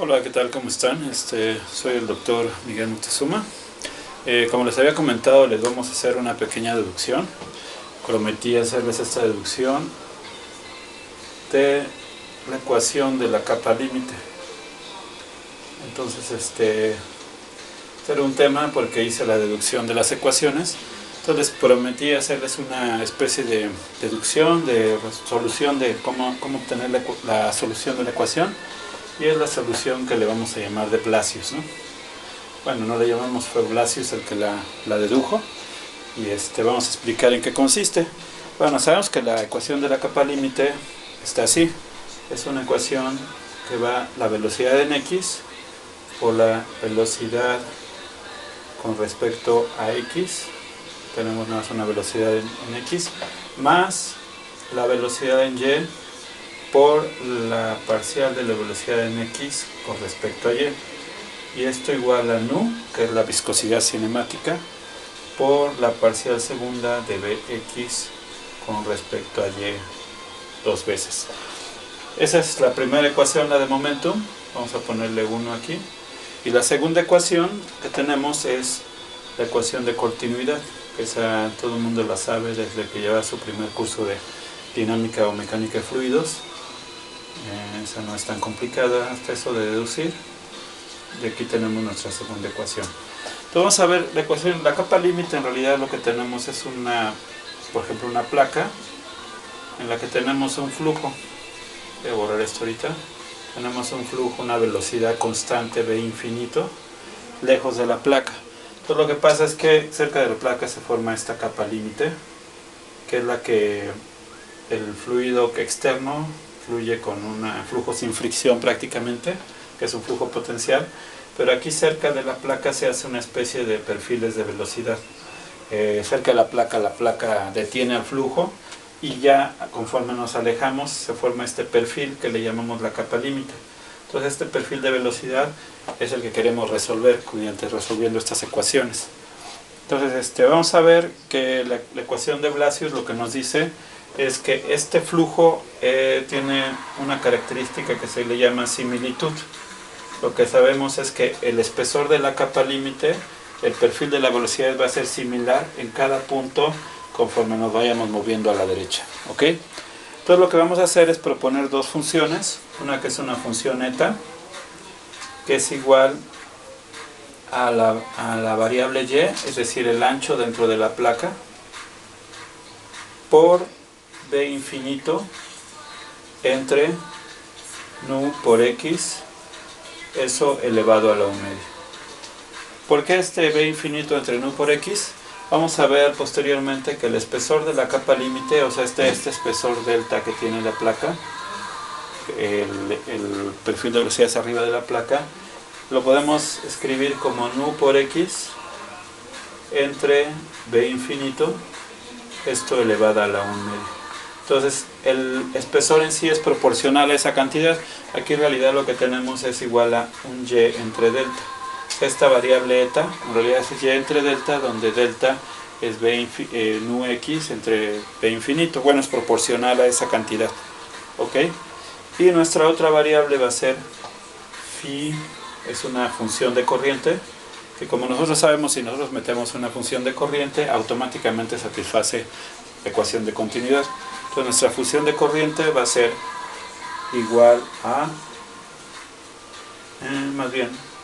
Hola, ¿qué tal? ¿Cómo están? Soy el doctor Miguel Moctezuma. Como les había comentado, les vamos a hacer una pequeña deducción. Prometí hacerles esta deducción de la ecuación de la capa límite. Entonces, era un tema porque hice la deducción de las ecuaciones. Entonces prometí hacerles una especie de deducción, de solución de cómo obtener la solución de la ecuación. Y es la solución que le vamos a llamar de Blasius, ¿no? Bueno, no le llamamos, fue Blasius el que la dedujo. Y vamos a explicar en qué consiste. Bueno, sabemos que la ecuación de la capa límite está así. Es una ecuación que va la velocidad en x por la velocidad con respecto a x. Tenemos nada más una velocidad en x más la velocidad en y por la parcial de la velocidad en x con respecto a y. Y esto igual a nu, que es la viscosidad cinemática, por la parcial segunda de bx con respecto a y dos veces. Esa es la primera ecuación, la de momentum. Vamos a ponerle 1 aquí. Y la segunda ecuación que tenemos es la ecuación de continuidad, que esa todo el mundo la sabe desde que lleva su primer curso de dinámica o mecánica de fluidos. Esa no es tan complicada hasta eso de deducir. Y aquí tenemos nuestra segunda ecuación. Entonces vamos a ver la ecuación, la capa límite. En realidad lo que tenemos es por ejemplo, una placa en la que tenemos un flujo. Voy a borrar esto ahorita. Tenemos un flujo, una velocidad constante v infinito, lejos de la placa. Entonces lo que pasa es que cerca de la placa se forma esta capa límite, que es la que el fluido externo fluye con un flujo sin fricción prácticamente, que es un flujo potencial, pero aquí cerca de la placa se hace una especie de perfiles de velocidad. Cerca de la placa detiene el flujo y ya conforme nos alejamos se forma este perfil que le llamamos la capa límite. Entonces este perfil de velocidad es el que queremos resolver resolviendo estas ecuaciones. Entonces vamos a ver que la ecuación de Blasius lo que nos dice es que este flujo tiene una característica que se le llama similitud. Lo que sabemos es que el espesor de la capa límite, el perfil de la velocidad va a ser similar en cada punto conforme nos vayamos moviendo a la derecha, ¿ok? Entonces lo que vamos a hacer es proponer dos funciones, una que es una función eta, que es igual a la variable y, es decir, el ancho dentro de la placa, por b infinito entre nu por x, eso elevado a la 1 media. ¿Por qué este b infinito entre nu por x? Vamos a ver posteriormente que el espesor de la capa límite, o sea, este espesor delta que tiene la placa, el perfil de velocidad hacia arriba de la placa, lo podemos escribir como nu por x entre b infinito, esto elevado a la 1 media. Entonces el espesor en sí es proporcional a esa cantidad. Aquí en realidad lo que tenemos es igual a un y entre delta. Esta variable eta en realidad es y entre delta, donde delta es nu x entre b infinito. Bueno, es proporcional a esa cantidad, ¿ok? Y nuestra otra variable va a ser phi, es una función de corriente, que como nosotros sabemos, si nosotros metemos una función de corriente, automáticamente satisface la ecuación de continuidad. Entonces nuestra función de corriente va a ser igual a,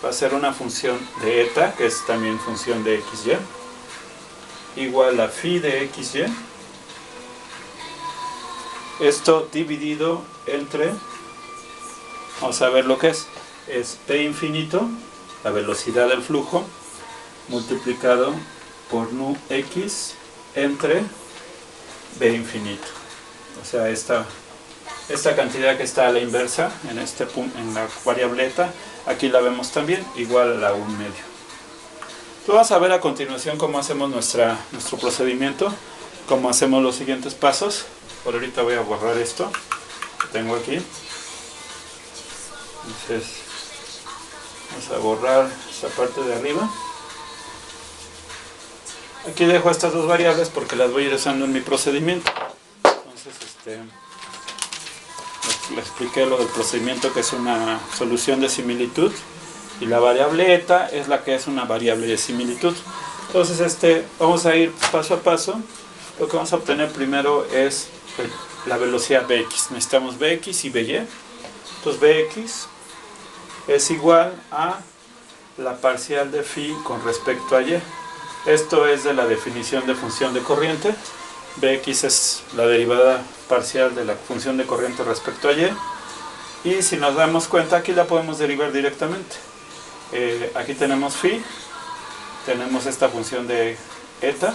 va a ser una función de eta, que es también función de xy, igual a phi de xy, esto dividido entre, vamos a ver lo que es p infinito, la velocidad del flujo, multiplicado por nu x entre b infinito. O sea, esta cantidad que está a la inversa en en la variable eta, aquí la vemos también, igual a la 1 medio. Entonces vamos a ver a continuación cómo hacemos nuestro procedimiento, cómo hacemos los siguientes pasos. Por ahorita voy a borrar esto que tengo aquí. Entonces vamos a borrar esta parte de arriba. Aquí dejo estas dos variables porque las voy a ir usando en mi procedimiento. Entonces les expliqué lo del procedimiento, que es una solución de similitud, y la variable eta es la que es una variable de similitud. Entonces vamos a ir paso a paso. Lo que vamos a obtener primero es la velocidad Bx. Necesitamos Bx y By. Entonces Bx es igual a la parcial de phi con respecto a y. Esto es de la definición de función de corriente. Bx es la derivada parcial de la función de corriente respecto a y. Y si nos damos cuenta, aquí la podemos derivar directamente. Aquí tenemos phi, tenemos esta función de eta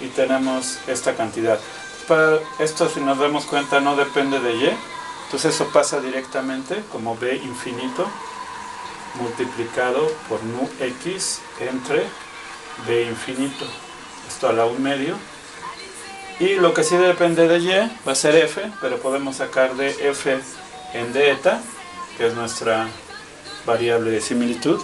y tenemos esta cantidad. Para esto, si nos damos cuenta, no depende de y, entonces eso pasa directamente como b infinito multiplicado por nu x entre b infinito, esto a la 1/2. Y lo que sí depende de y va a ser f, pero podemos sacar de f en d eta, que es nuestra variable de similitud,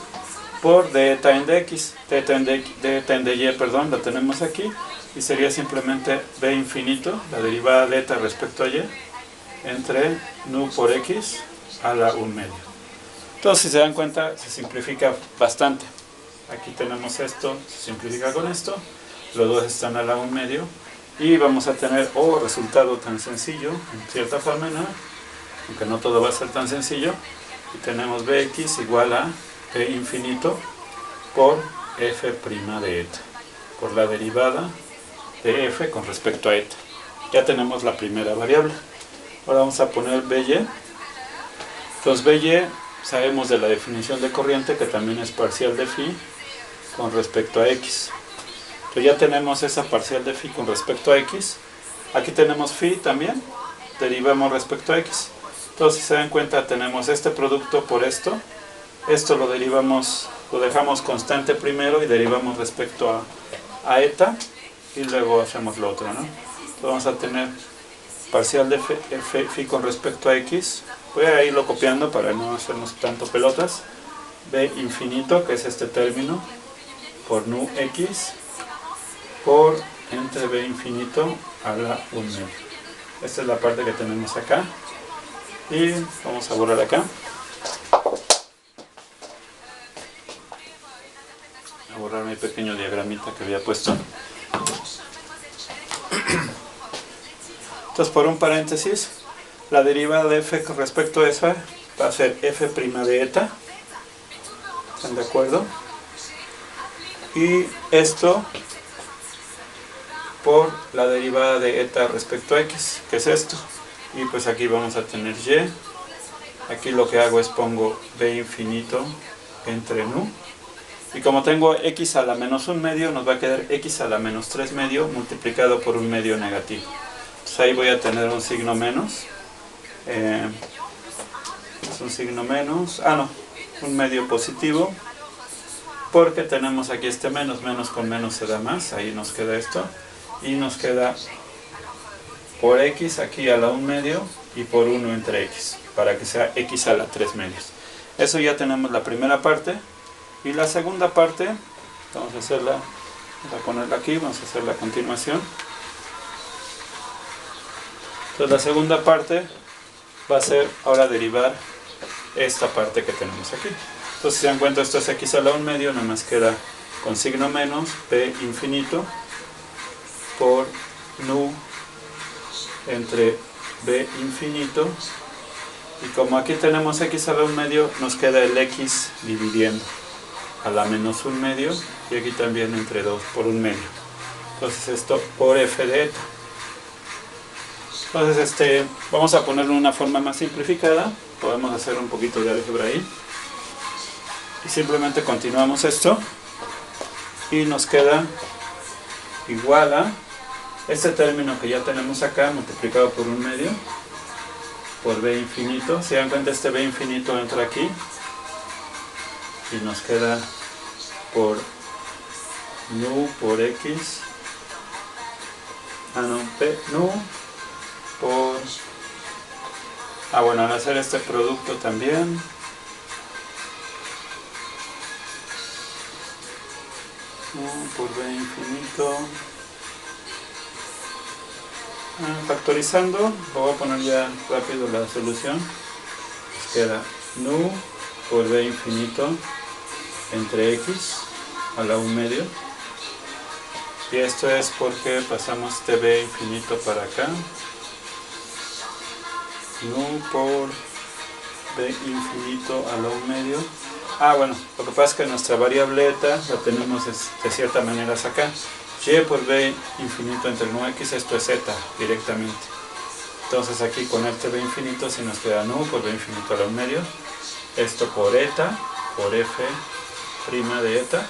por d eta en dx. d eta en dy, perdón, la tenemos aquí, y sería simplemente b infinito, la derivada de eta respecto a y, entre nu por x a la 1/2. Entonces, si se dan cuenta, se simplifica bastante. Aquí tenemos esto, se simplifica con esto, los dos están a la 1/2, y vamos a tener resultado tan sencillo, en cierta forma, ¿no? Aunque no todo va a ser tan sencillo. Y tenemos Bx igual a b infinito por f' de eta, por la derivada de f con respecto a eta. Ya tenemos la primera variable. Ahora vamos a poner By. Entonces By, sabemos de la definición de corriente que también es parcial de phi con respecto a x. Entonces ya tenemos esa parcial de phi con respecto a x. Aquí tenemos phi también, derivamos respecto a x. Entonces, si se dan cuenta, tenemos este producto por esto. Esto lo derivamos, lo dejamos constante primero y derivamos respecto a eta, y luego hacemos lo otro, ¿no? Entonces vamos a tener parcial de phi con respecto a x. Voy a irlo copiando para no hacernos tanto pelotas. B infinito, que es este término, por nu x, por entre b infinito a la 1/2. Esta es la parte que tenemos acá. Y vamos a borrar acá. A borrar mi pequeño diagramita que había puesto. Entonces, por un paréntesis, la derivada de f con respecto a esa va a ser f' de eta. ¿Están de acuerdo? Y esto por la derivada de eta respecto a x, que es esto. Y pues aquí vamos a tener y. Aquí lo que hago es pongo b infinito entre nu. Y como tengo x a la menos 1/2, nos va a quedar x a la menos 3/2 multiplicado por 1/2 negativo. Entonces ahí voy a tener un signo menos. Es un signo menos. Un medio positivo. Porque tenemos aquí este menos. Menos con menos se da más. Ahí nos queda esto. Y nos queda por x aquí a la 1/2 y por 1 entre x, para que sea x a la 3/2. Eso ya tenemos la primera parte. Y la segunda parte, vamos a ponerla aquí, vamos a hacer la continuación. Entonces la segunda parte va a ser ahora derivar esta parte que tenemos aquí. Entonces, si se dan cuenta, esto es x a la 1/2, nada más queda con signo menos b infinito por nu entre b infinito, y como aquí tenemos x a la 1/2, nos queda el x dividiendo a la menos 1/2, y aquí también entre 2 por 1/2. Entonces esto por f de eta. Entonces vamos a ponerlo en una forma más simplificada. Podemos hacer un poquito de álgebra ahí, y simplemente continuamos esto, y nos queda igual a este término que ya tenemos acá multiplicado por 1/2 por b infinito. Si dan cuenta, este b infinito entra aquí y nos queda por nu por x, nu por, bueno, al hacer este producto también, nu por b infinito Factorizando, voy a poner ya rápido la solución. Nos queda nu por b infinito entre x a la 1 medio. Y esto es porque pasamos este b infinito para acá. Nu por b infinito a la 1 medio. Bueno, lo que pasa es que nuestra variable eta la tenemos de cierta manera acá. Y por b infinito entre nu x, esto es eta directamente. Entonces aquí con este b infinito si nos queda nu por b infinito a la 1 medio. Esto por eta, por f prima de eta.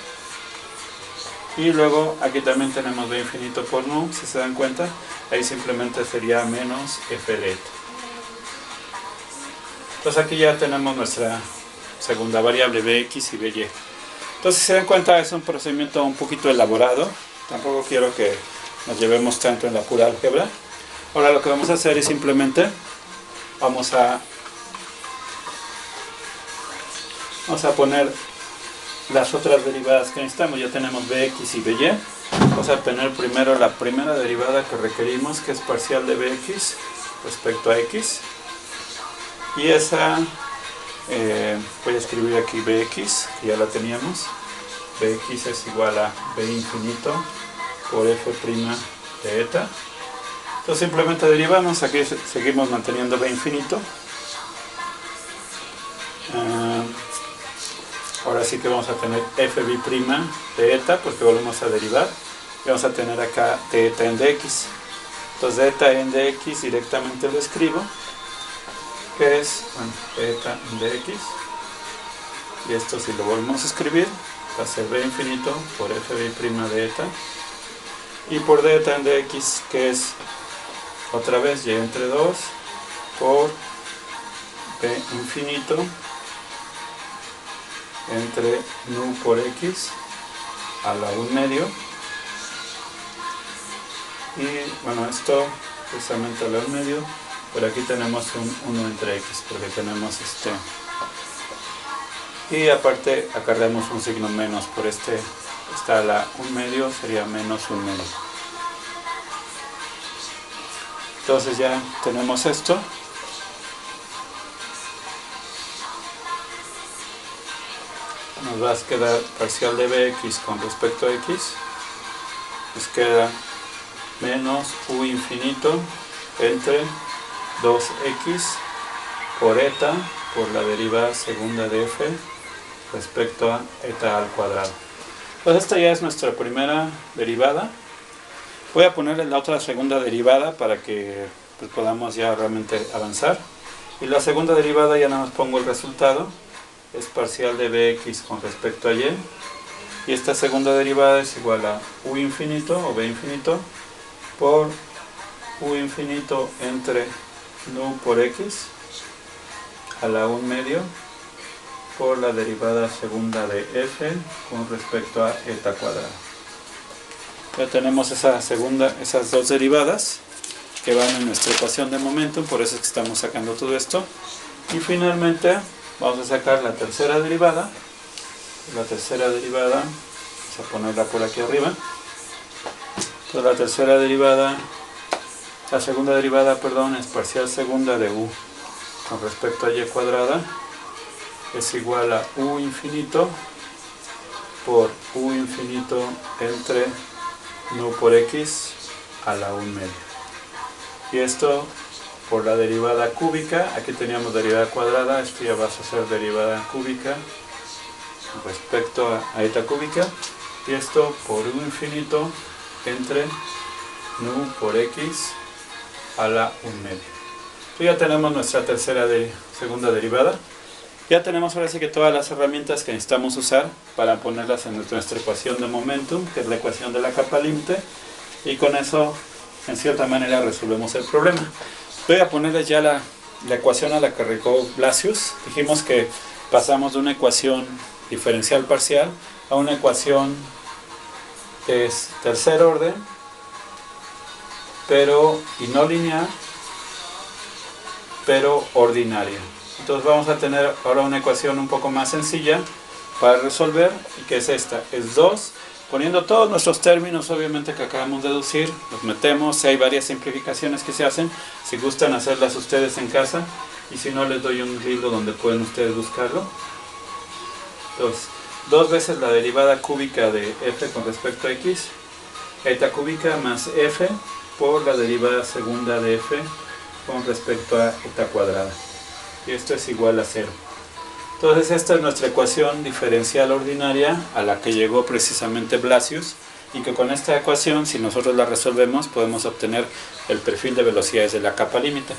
Y luego aquí también tenemos b infinito por nu, si se dan cuenta. Ahí simplemente sería menos f de eta. Entonces aquí ya tenemos nuestra segunda variable bx y by. Entonces si se dan cuenta es un procedimiento un poquito elaborado. Tampoco quiero que nos llevemos tanto en la pura álgebra. Ahora lo que vamos a hacer es simplemente vamos a poner las otras derivadas que necesitamos. Ya tenemos bx y by. Vamos a obtener primero la primera derivada que requerimos, que es parcial de bx respecto a x. Y esa voy a escribir aquí bx, que ya la teníamos. Bx es igual a b infinito por f' de eta. Entonces simplemente derivamos, aquí seguimos manteniendo b infinito. Ahora sí que vamos a tener fb' de eta, porque volvemos a derivar. Y vamos a tener acá eta en dx. Entonces eta en dx directamente lo escribo, que es, bueno, eta en dx. Y esto si lo volvemos a escribir, va a ser b infinito por fb' de eta. Y por d eta en dx, que es otra vez y entre 2 por b infinito entre nu por x a la 1 medio. Y bueno, esto precisamente a la 1 medio. Por aquí tenemos un 1 entre x, porque tenemos este. Y aparte acarreamos un signo menos por este. Está a la 1 medio, sería menos 1 medio. Entonces ya tenemos esto. Nos va a quedar parcial de bx con respecto a x. Nos queda menos u infinito entre 2x por eta por la derivada segunda de f respecto a eta al cuadrado. Pues esta ya es nuestra primera derivada. Voy a ponerle la otra segunda derivada para que pues, podamos ya realmente avanzar. Y la segunda derivada ya nada más pongo el resultado. Es parcial de bx con respecto a y. Y esta segunda derivada es igual a u infinito o b infinito por u infinito entre nu por x a la 1 medio por la derivada segunda de f con respecto a eta cuadrada. Ya tenemos esas dos derivadas que van en nuestra ecuación de momentum, por eso es que estamos sacando todo esto. Y finalmente vamos a sacar la tercera derivada. La tercera derivada, vamos a ponerla por aquí arriba. Entonces la tercera derivada, la segunda derivada, perdón, es parcial segunda de u con respecto a y cuadrada. Es igual a u infinito por u infinito entre nu por x a la 1 medio. Y esto por la derivada cúbica. Aquí teníamos derivada cuadrada, esto ya va a ser derivada cúbica respecto a eta cúbica. Y esto por u infinito entre nu por x a la 1 medio. Entonces ya tenemos nuestra segunda derivada. Ya tenemos ahora sí que todas las herramientas que necesitamos usar para ponerlas en nuestra ecuación de momentum, que es la ecuación de la capa límite, y con eso en cierta manera resolvemos el problema. Voy a ponerles ya la ecuación a la que recó Blasius. Dijimos que pasamos de una ecuación diferencial parcial a una ecuación que es tercer orden, y no lineal, pero ordinaria. Entonces vamos a tener ahora una ecuación un poco más sencilla para resolver, y que es esta, es 2 Poniendo todos nuestros términos, obviamente, que acabamos de deducir, los metemos. Hay varias simplificaciones que se hacen, si gustan hacerlas ustedes en casa, y si no, les doy un libro donde pueden ustedes buscarlo. Entonces, 2 veces la derivada cúbica de f con respecto a x, eta cúbica más f por la derivada segunda de f con respecto a eta cuadrada. Y esto es igual a 0. Entonces esta es nuestra ecuación diferencial ordinaria a la que llegó precisamente Blasius, y que con esta ecuación, si nosotros la resolvemos, podemos obtener el perfil de velocidades de la capa límite.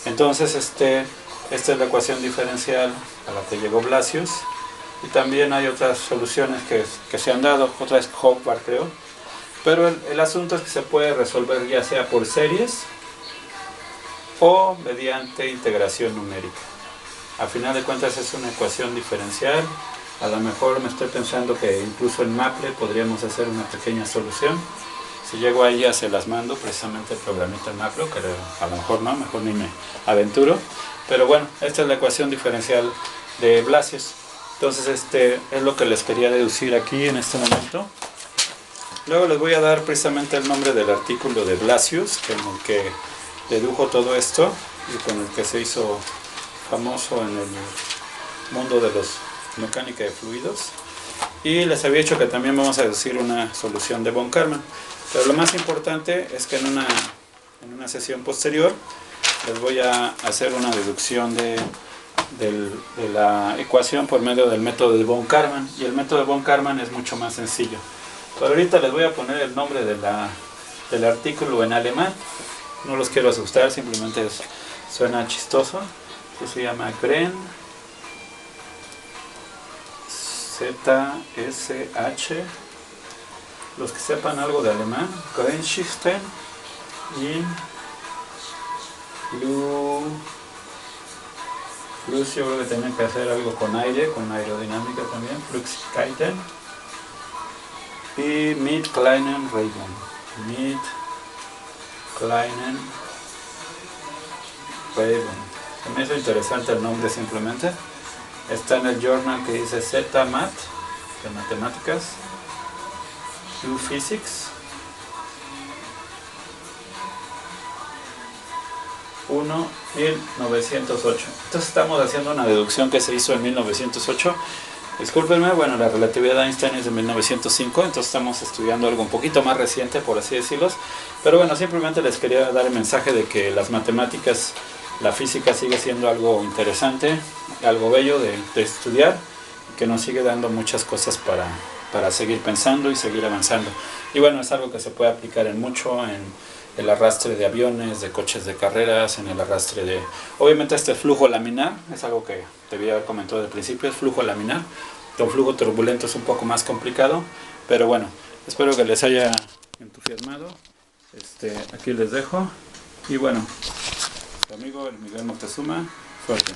Entonces esta es la ecuación diferencial a la que llegó Blasius, y también hay otras soluciones que se han dado, otra es Hopparth, creo, pero el asunto es que se puede resolver ya sea por series o mediante integración numérica. A final de cuentas es una ecuación diferencial. A lo mejor me estoy pensando que incluso en Maple podríamos hacer una pequeña solución. Si llego a ella se las mando, precisamente el programita en Maple, pero a lo mejor no, mejor ni me aventuro. Pero bueno, esta es la ecuación diferencial de Blasius. Entonces es lo que les quería deducir aquí en este momento. Luego les voy a dar precisamente el nombre del artículo de Blasius, con el que dedujo todo esto y con el que se hizo famoso en el mundo de los mecánica de fluidos. Y les había dicho que también vamos a deducir una solución de von Karman. Pero lo más importante es que en una sesión posterior les voy a hacer una deducción de la ecuación por medio del método de von Karman. Y el método de von Karman es mucho más sencillo. Pero ahorita les voy a poner el nombre del artículo en alemán. No los quiero asustar, simplemente suena chistoso. Esto se llama Gren ZSH. Los que sepan algo de alemán, Grenzschichten y Flux, yo creo que tienen que hacer algo con aire, con aerodinámica también, Flüssigkeiten, y mit kleinen Regen, mit kleinen Regen. Me hizo interesante el nombre simplemente. Está en el journal que dice ZMath, de matemáticas, Q Physics, 1908. Entonces estamos haciendo una deducción que se hizo en 1908. Discúlpenme, bueno, la relatividad de Einstein es de 1905, entonces estamos estudiando algo un poquito más reciente, por así decirlo. Pero bueno, simplemente les quería dar el mensaje de que las matemáticas, la física sigue siendo algo interesante, algo bello de estudiar, que nos sigue dando muchas cosas para seguir pensando y seguir avanzando. Y bueno, es algo que se puede aplicar en mucho, en el arrastre de aviones, de coches de carreras, en el arrastre de... Obviamente este flujo laminar, es algo que debía haber comentado al principio, es flujo laminar. Un flujo turbulento es un poco más complicado, pero bueno, espero que les haya entusiasmado. Aquí les dejo. Y bueno, su amigo el Miguel Moctezuma, suerte.